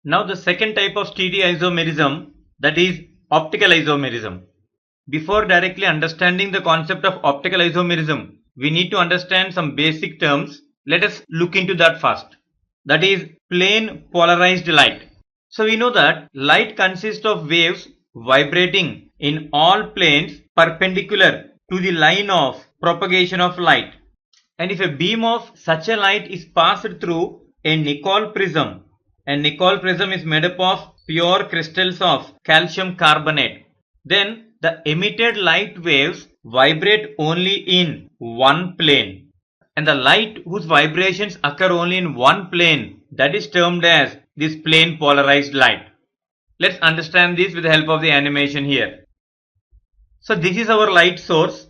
Now the second type of stereoisomerism, that is optical isomerism. Before directly understanding the concept of optical isomerism, we need to understand some basic terms. Let us look into that first. That is plane polarized light. So we know that light consists of waves vibrating in all planes perpendicular to the line of propagation of light. And if a beam of such a light is passed through a nickel prism, and nickel prism is made up of pure crystals of calcium carbonate, then the emitted light waves vibrate only in one plane. And the light whose vibrations occur only in one plane, that is termed as this plane polarized light. Let's understand this with the help of the animation here. So this is our light source.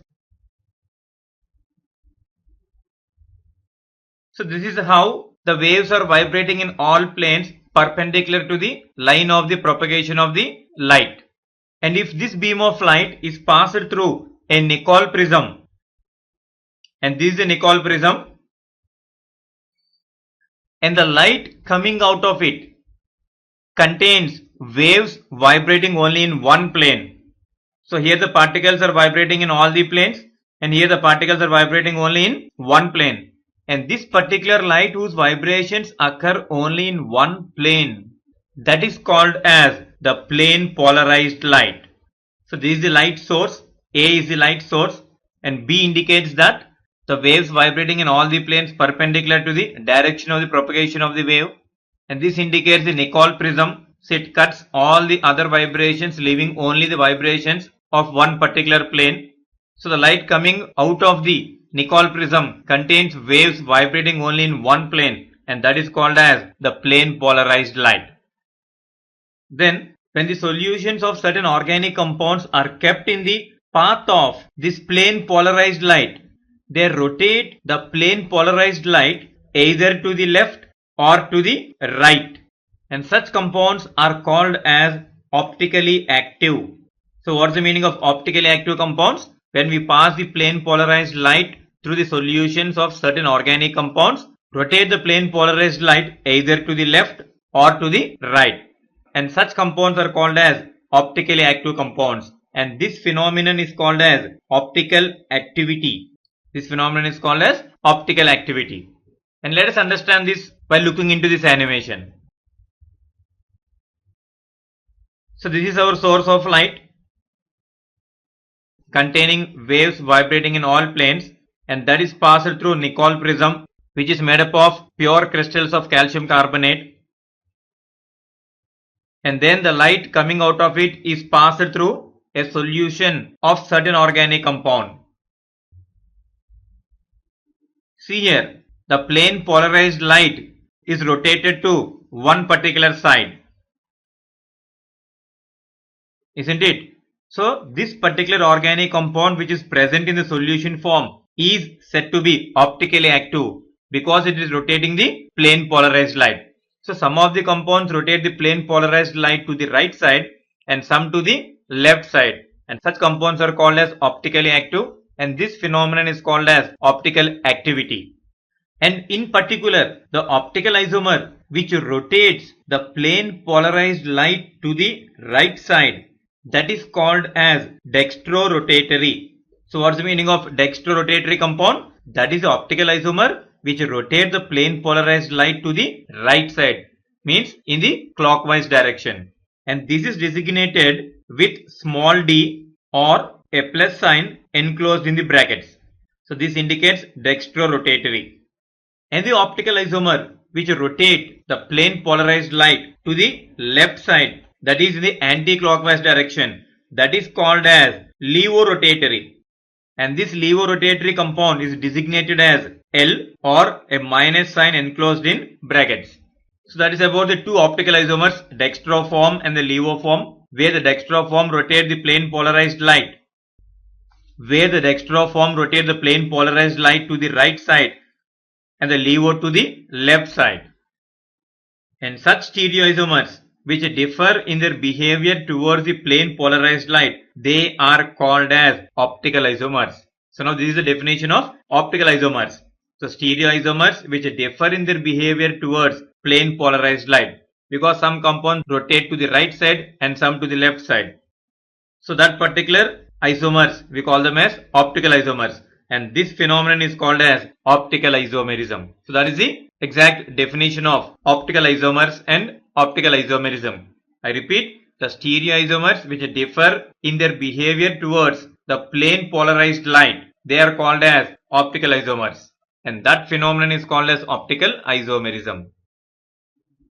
So this is how the waves are vibrating in all planes perpendicular to the line of the propagation of the light. And if this beam of light is passed through a nickel prism, and this is a nickel prism, and the light coming out of it contains waves vibrating only in one plane. So here the particles are vibrating in all the planes, and here the particles are vibrating only in one plane. And this particular light whose vibrations occur only in one plane, that is called as the plane polarized light. So this is the light source, A is the light source, and B indicates that the waves vibrating in all the planes perpendicular to the direction of the propagation of the wave, and this indicates the nickel prism. So it cuts all the other vibrations, leaving only the vibrations of one particular plane. So the light coming out of the nickel prism contains waves vibrating only in one plane, and that is called as the plane polarized light. Then when the solutions of certain organic compounds are kept in the path of this plane polarized light, they rotate the plane polarized light either to the left or to the right, and such compounds are called as optically active. So what's the meaning of optically active compounds? When we pass the plane polarized light through the solutions of certain organic compounds, rotate the plane polarized light either to the left or to the right, and such compounds are called as optically active compounds, and this phenomenon is called as optical activity. This phenomenon is called as optical activity. And let us understand this by looking into this animation. So this is our source of light containing waves vibrating in all planes, and that is passed through nickel prism, which is made up of pure crystals of calcium carbonate, and then the light coming out of it is passed through a solution of certain organic compound. See here, the plane polarized light is rotated to one particular side, isn't it? So this particular organic compound which is present in the solution form is said to be optically active because it is rotating the plane polarized light. So some of the compounds rotate the plane polarized light to the right side and some to the left side, and such compounds are called as optically active, and this phenomenon is called as optical activity. And in particular, the optical isomer which rotates the plane polarized light to the right side, that is called as dextrorotatory. So what's the meaning of dextrorotatory compound? That is the optical isomer which rotates the plane polarized light to the right side, means in the clockwise direction. And this is designated with small d or a plus sign enclosed in the brackets. So this indicates dextrorotatory. And the optical isomer which rotate the plane polarized light to the left side, that is in the anti-clockwise direction, that is called as levorotatory. And this levorotatory compound is designated as L or a minus sign enclosed in brackets. So that is about the two optical isomers, dextroform and the levoform, where the dextroform rotate the plane polarized light, to the right side and the levo to the left side. And such stereoisomers which differ in their behavior towards the plane polarized light, they are called as optical isomers. So now this is the definition of optical isomers. So stereoisomers which differ in their behavior towards plane polarized light, because some compounds rotate to the right side and some to the left side. So that particular isomers, we call them as optical isomers, and this phenomenon is called as optical isomerism. So that is the exact definition of optical isomers and optical isomerism. I repeat, the stereoisomers which differ in their behavior towards the plane polarized light, they are called as optical isomers, and that phenomenon is called as optical isomerism.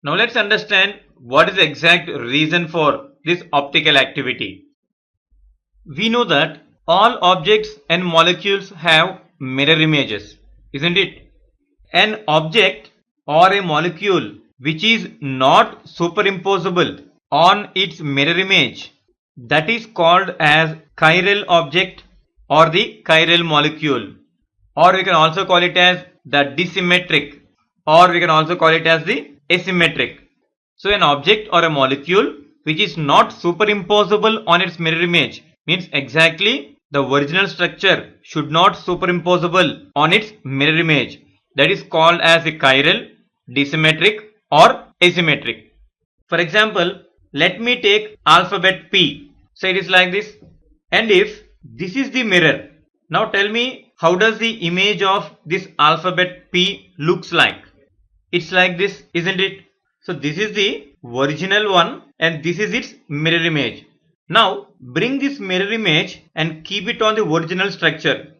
Now let's understand what is the exact reason for this optical activity. We know that all objects and molecules have mirror images, isn't it? An object or a molecule which is not superimposable on its mirror image, that is called as chiral object or the chiral molecule, or we can also call it as the disymmetric, or we can also call it as the asymmetric. So an object or a molecule which is not superimposable on its mirror image means exactly the original structure should not superimposable on its mirror image. That is called as a chiral, disymmetric or asymmetric. For example, let me take alphabet P. So it is like this, and if this is the mirror, now tell me how does the image of this alphabet P looks like? It's like this, isn't it? So this is the original one and this is its mirror image. Now bring this mirror image and keep it on the original structure.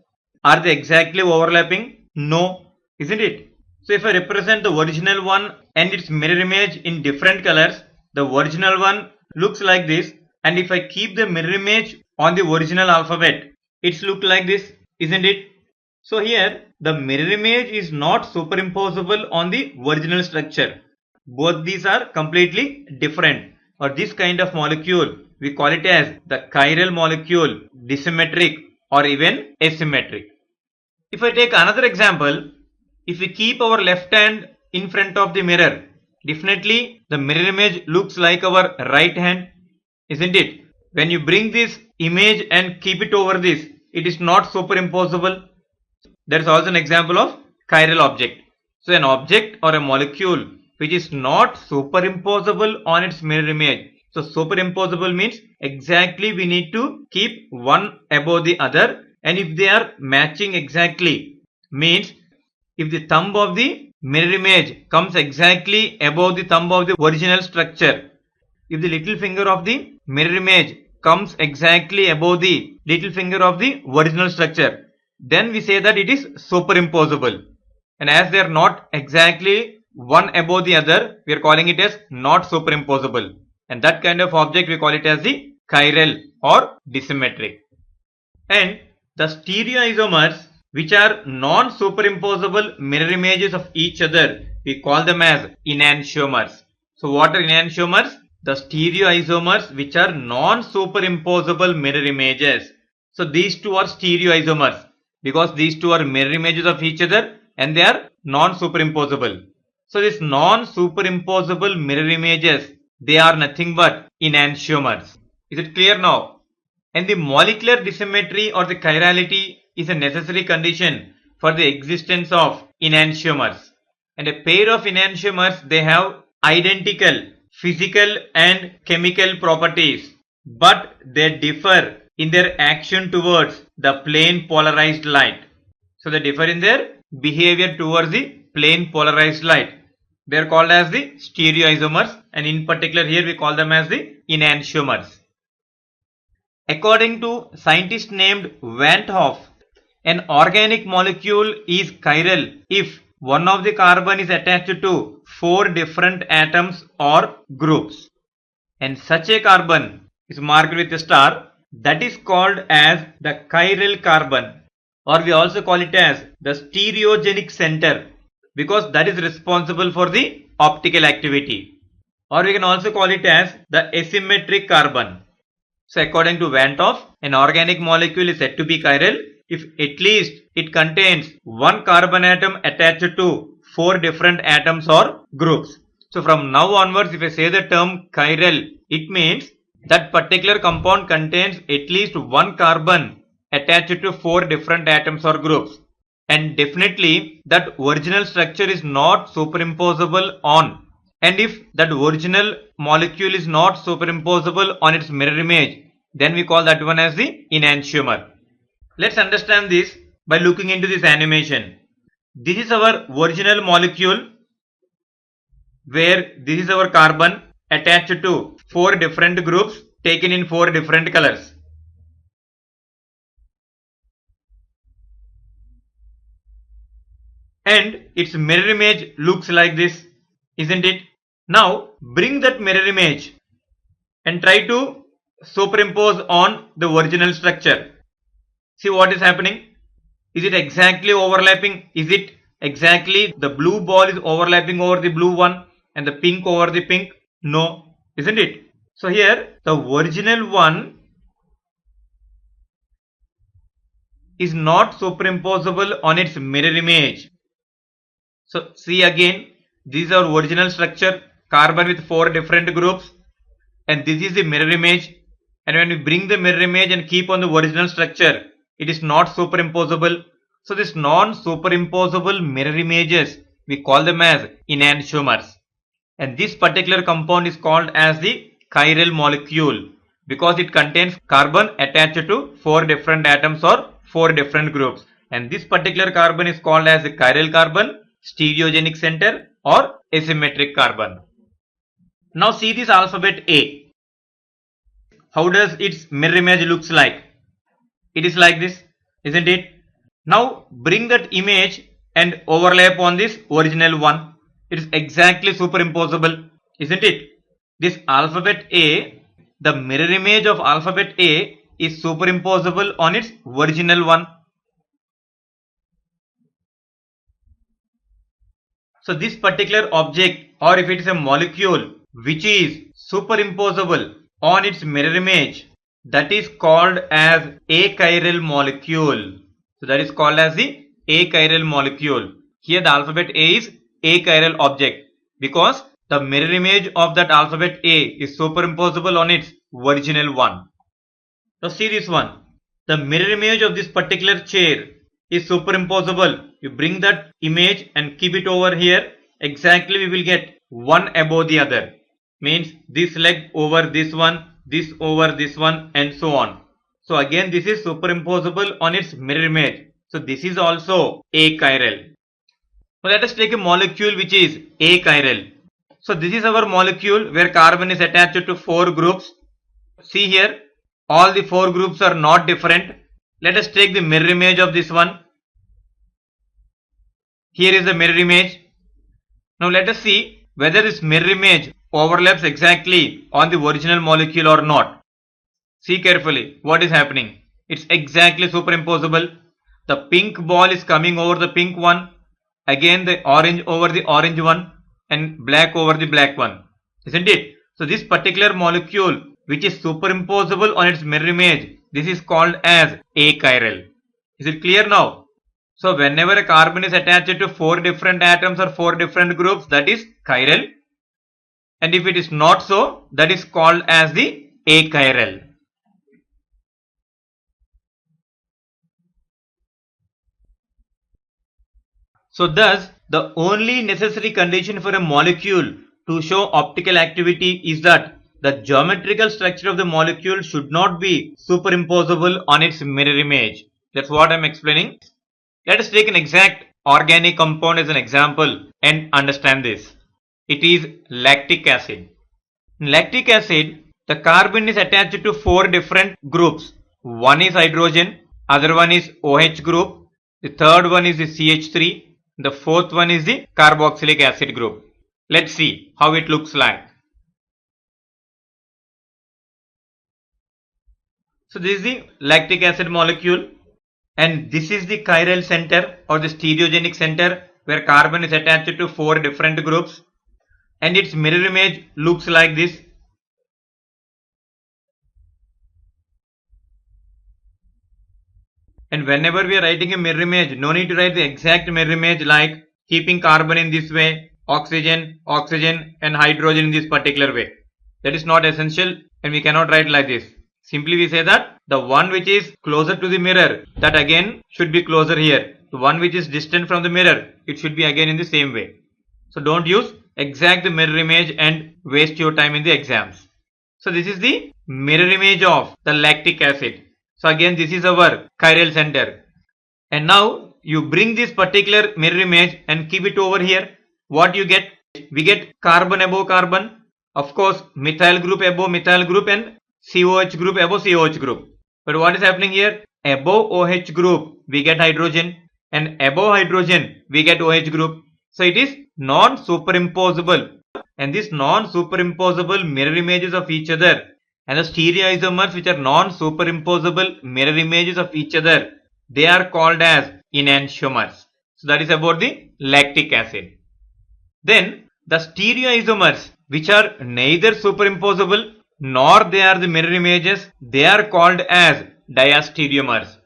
Are they exactly overlapping? No, isn't it? So if I represent the original one and its mirror image in different colors, the original one looks like this, and if I keep the mirror image on the original alphabet, it's look like this, isn't it? So here the mirror image is not superimposable on the original structure. Both these are completely different, or this kind of molecule we call it as the chiral molecule, disymmetric or even asymmetric. If I take another example, if we keep our left hand in front of the mirror, definitely the mirror image looks like our right hand, isn't it? When you bring this image and keep it over this, it is not superimposable. There is also an example of chiral object. So an object or a molecule which is not superimposable on its mirror image. So superimposable means exactly we need to keep one above the other, and if they are matching exactly means if the thumb of the mirror image comes exactly above the thumb of the original structure, if the little finger of the mirror image comes exactly above the little finger of the original structure, then we say that it is superimposable. And as they are not exactly one above the other, we are calling it as not superimposable. And that kind of object we call it as the chiral or disymmetric. And the stereoisomers which are non-superimposable mirror images of each other, we call them as enantiomers. So what are enantiomers? The stereoisomers which are non-superimposable mirror images. So these two are stereoisomers because these two are mirror images of each other and they are non-superimposable. So these non-superimposable mirror images, they are nothing but enantiomers. Is it clear now? And the molecular dissymmetry or the chirality is a necessary condition for the existence of enantiomers. And a pair of enantiomers, they have identical physical and chemical properties, but they differ in their action towards the plane polarized light. So they differ in their behavior towards the plane polarized light. They are called as the stereoisomers, and in particular here we call them as the enantiomers. According to scientist named Van 't Hoff, an organic molecule is chiral if one of the carbon is attached to 4 different atoms or groups, and such a carbon is marked with a star. That is called as the chiral carbon, or we also call it as the stereogenic center, because that is responsible for the optical activity, or we can also call it as the asymmetric carbon. So according to Van 't Hoff, an organic molecule is said to be chiral if at least it contains one carbon atom attached to 4 different atoms or groups. So from now onwards, if I say the term chiral, it means that particular compound contains at least one carbon attached to 4 different atoms or groups, and definitely that original structure is not superimposable on And if that original molecule is not superimposable on its mirror image, then we call that one as the enantiomer. Let's understand this by looking into this animation. This is our original molecule, where this is our carbon attached to 4 different groups taken in 4 different colors. And its mirror image looks like this, isn't it? Now bring that mirror image and try to superimpose on the original structure. See what is happening? Is it exactly overlapping? Is it exactly the blue ball is overlapping over the blue one and the pink over the pink? No, isn't it? So here the original one is not superimposable on its mirror image. So see again, this is our original structure, carbon with 4 different groups, and this is the mirror image. And when we bring the mirror image and keep on the original structure, it is not superimposable. So this non-superimposable mirror images, we call them as enantiomers. And this particular compound is called as the chiral molecule because it contains carbon attached to 4 different atoms or 4 different groups. And this particular carbon is called as the chiral carbon, stereogenic center or asymmetric carbon. Now see this alphabet A. How does its mirror image looks like? It is like this, isn't it? Now bring that image and overlap on this original one. It is exactly superimposable, isn't it? This alphabet A, the mirror image of alphabet A is superimposable on its original one. So this particular object, or if it is a molecule which is superimposable on its mirror image, that is called as achiral molecule. So that is called as the achiral molecule. Here the alphabet A is achiral object because the mirror image of that alphabet A is superimposable on its original one. Now see this one. The mirror image of this particular chair is superimposable. You bring that image and keep it over here. Exactly we will get one above the other. Means this leg over this one, this over this one, and so on. So again this is superimposable on its mirror image. So this is also achiral. So let us take a molecule which is achiral. So this is our molecule where carbon is attached to 4 groups. See here, all the 4 groups are not different. Let us take the mirror image of this one. Here is the mirror image. Now let us see whether this mirror image overlaps exactly on the original molecule or not. See carefully what is happening. It's exactly superimposable. The pink ball is coming over the pink one. Again the orange over the orange one and black over the black one. Isn't it? So this particular molecule which is superimposable on its mirror image, this is called as achiral. Is it clear now? So whenever a carbon is attached to 4 different atoms or 4 different groups, that is chiral. And if it is not so, that is called as the achiral. So thus, the only necessary condition for a molecule to show optical activity is that the geometrical structure of the molecule should not be superimposable on its mirror image. That's what I am explaining. Let us take an exact organic compound as an example and understand this. It is lactic acid. In lactic acid, the carbon is attached to 4 different groups. One is hydrogen, other one is OH group, the third one is the CH3, the fourth one is the carboxylic acid group. Let's see how it looks like. So this is the lactic acid molecule. And this is the chiral center or the stereogenic center where carbon is attached to 4 different groups. And its mirror image looks like this. And whenever we are writing a mirror image, no need to write the exact mirror image like keeping carbon in this way, oxygen, oxygen and hydrogen in this particular way. That is not essential and we cannot write like this. Simply we say that the one which is closer to the mirror, that again should be closer here. The one which is distant from the mirror, it should be again in the same way. So don't use exact mirror image and waste your time in the exams. So this is the mirror image of the lactic acid. So again this is our chiral center. And now you bring this particular mirror image and keep it over here. What you get? We get carbon above carbon. Of course, methyl group above methyl group and COH group above COH group. But what is happening here? Above OH group, we get hydrogen, and above hydrogen, we get OH group. So it is non-superimposable. And these non-superimposable mirror images of each other and the stereoisomers which are non-superimposable mirror images of each other, they are called as enantiomers. So that is about the lactic acid. Then the stereoisomers which are neither superimposable nor they are the mirror images, they are called as diastereomers.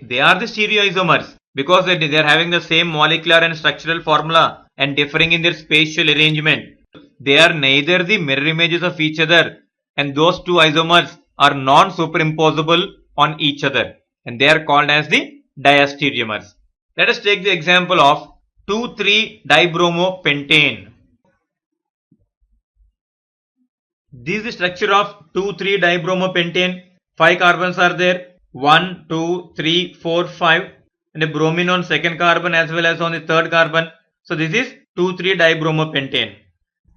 They are the stereoisomers because they are having the same molecular and structural formula and differing in their spatial arrangement. They are neither the mirror images of each other, and those two isomers are non-superimposable on each other, and they are called as the diastereomers. Let us take the example of 2,3-dibromopentane. This is the structure of 2,3-dibromopentane. 5 carbons are there. 1, 2, 3, 4, 5, and a bromine on second carbon as well as on the third carbon. So this is 2,3-dibromopentane.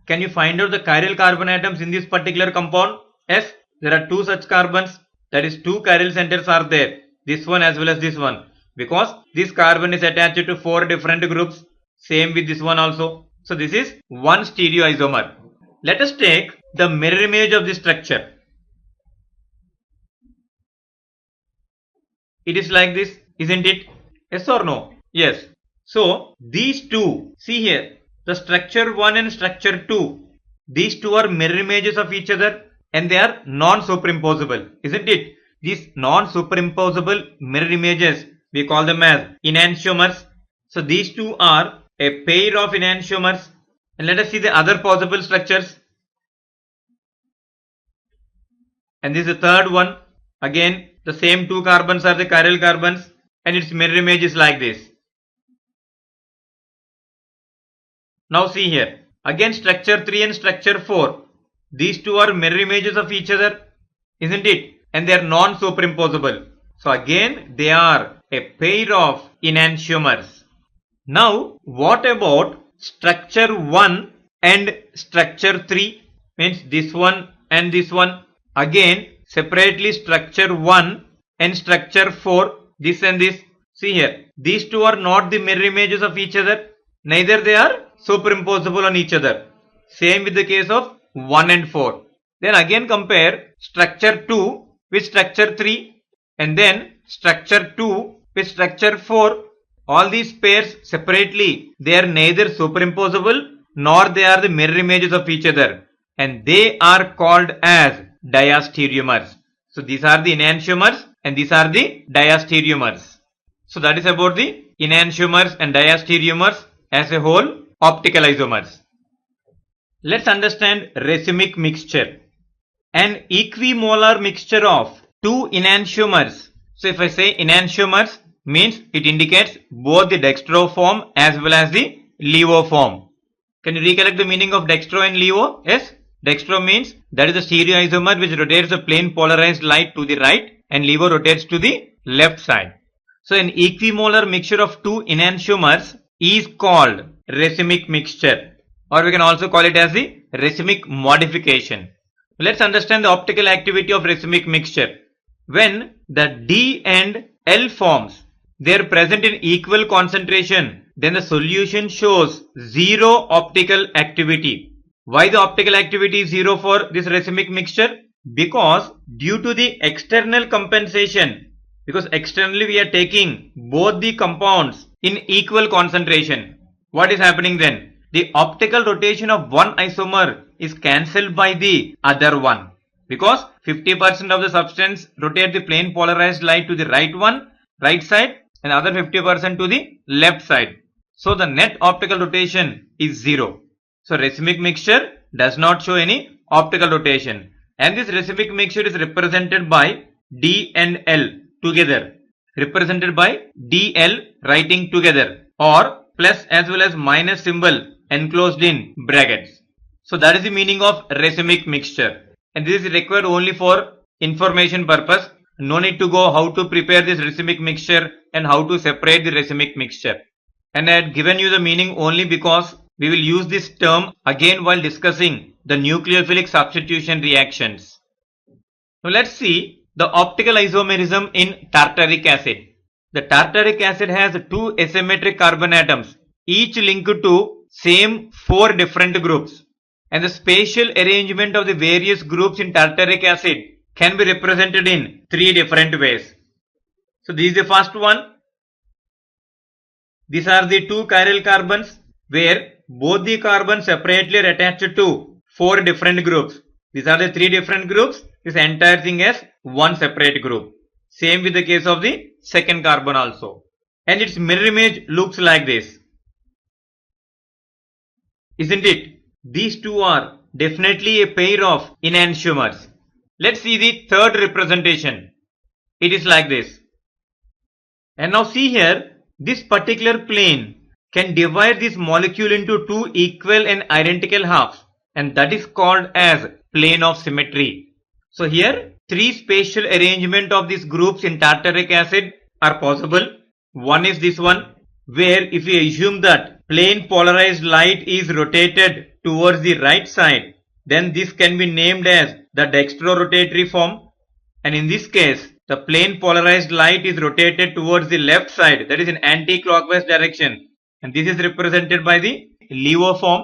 Can you find out the chiral carbon atoms in this particular compound? Yes, there are 2 such carbons. That is 2 chiral centers are there. This one as well as this one. Because this carbon is attached to 4 different groups. Same with this one also. So this is one stereoisomer. Let us take the mirror image of this structure. It is like this, isn't it? Yes or no? Yes. So these two, see here, the structure 1 and structure 2, these two are mirror images of each other and they are non-superimposable, isn't it? These non-superimposable mirror images, we call them as enantiomers. So these two are a pair of enantiomers. And let us see the other possible structures. And this is the third one. Again, the same 2 carbons are the chiral carbons and its mirror image is like this. Now see here, again structure 3 and structure 4. These two are mirror images of each other, isn't it? And they are non-superimposable. So again, they are a pair of enantiomers. Now, what about structure 1 and structure 3? Means this one and this one. Again, separately structure 1 and structure 4. This and this. See here, these two are not the mirror images of each other. Neither they are superimposable on each other. Same with the case of 1 and 4. Then again compare structure 2 with structure 3 and then structure 2 with structure 4. All these pairs separately, they are neither superimposable nor they are the mirror images of each other, and they are called as diastereomers. So these are the enantiomers and these are the diastereomers. So that is about the enantiomers and diastereomers as a whole, optical isomers. Let's understand racemic mixture. An equimolar mixture of 2 enantiomers. So if I say enantiomers, means it indicates both the dextro form as well as the levo form. Can you recollect the meaning of dextro and levo? Yes, dextro means that is the stereoisomer which rotates the plane polarized light to the right and levo rotates to the left side. So an equimolar mixture of 2 enantiomers is called racemic mixture, or we can also call it as the racemic modification. Let's understand the optical activity of racemic mixture. When the D and L forms, they are present in equal concentration, then the solution shows zero optical activity. Why the optical activity is zero for this racemic mixture? Because due to the external compensation, because externally we are taking both the compounds in equal concentration. What is happening then? The optical rotation of one isomer is cancelled by the other one, because 50% of the substance rotate the plane polarized light to the right side, and other 50% to the left side. So the net optical rotation is zero. So racemic mixture does not show any optical rotation, and this racemic mixture is represented by D and L together, represented by DL writing together, or plus as well as minus symbol enclosed in brackets. So that is the meaning of racemic mixture, and this is required only for information purpose. No need to go how to prepare this racemic mixture and how to separate the racemic mixture. And I had given you the meaning only because we will use this term again while discussing the nucleophilic substitution reactions. Now let's see the optical isomerism in tartaric acid. The tartaric acid has two asymmetric carbon atoms, each linked to same four different groups. And the spatial arrangement of the various groups in tartaric acid can be represented in three different ways. So this is the first one. These are the two chiral carbons where both the carbons separately are attached to four different groups. These are the three different groups. This entire thing as one separate group. Same with the case of the second carbon also. And its mirror image looks like this. Isn't it? These two are definitely a pair of enantiomers. Let's see the third representation. It is like this. And now see here, this particular plane can divide this molecule into two equal and identical halves, and that is called as plane of symmetry. So here, three spatial arrangement of these groups in tartaric acid are possible. One is this one, where if we assume that plane polarized light is rotated towards the right side, then this can be named as the dextrorotatory form. And in this case, the plane polarized light is rotated towards the left side, that is in anti-clockwise direction, and this is represented by the levo form.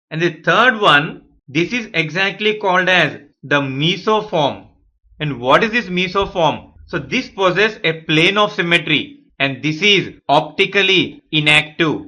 And the third one, this is exactly called as the mesoform. And what is this mesoform? So this possesses a plane of symmetry, and this is optically inactive.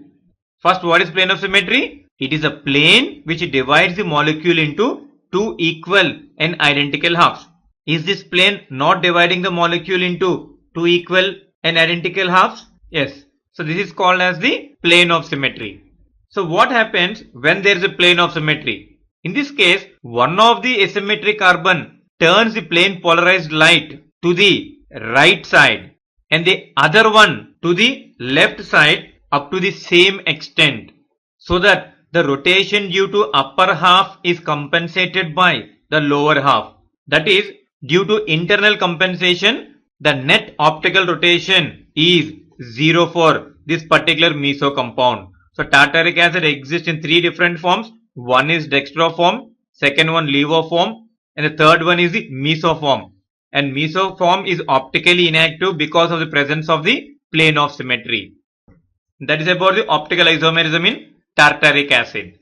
First, what is plane of symmetry? It is a plane which divides the molecule into two equal and identical halves. Is this plane not dividing the molecule into two equal and identical halves? Yes. So this is called as the plane of symmetry. So what happens when there is a plane of symmetry? In this case, one of the asymmetric carbon turns the plane polarized light to the right side and the other one to the left side up to the same extent, so that the rotation due to upper half is compensated by the lower half. That is, due to internal compensation, the net optical rotation is 0 for this particular meso compound. So tartaric acid exists in three different forms. One is dextro form, second one levo form, and the third one is the meso form. And meso form is optically inactive because of the presence of the plane of symmetry. That is about the optical isomerism in tartaric acid.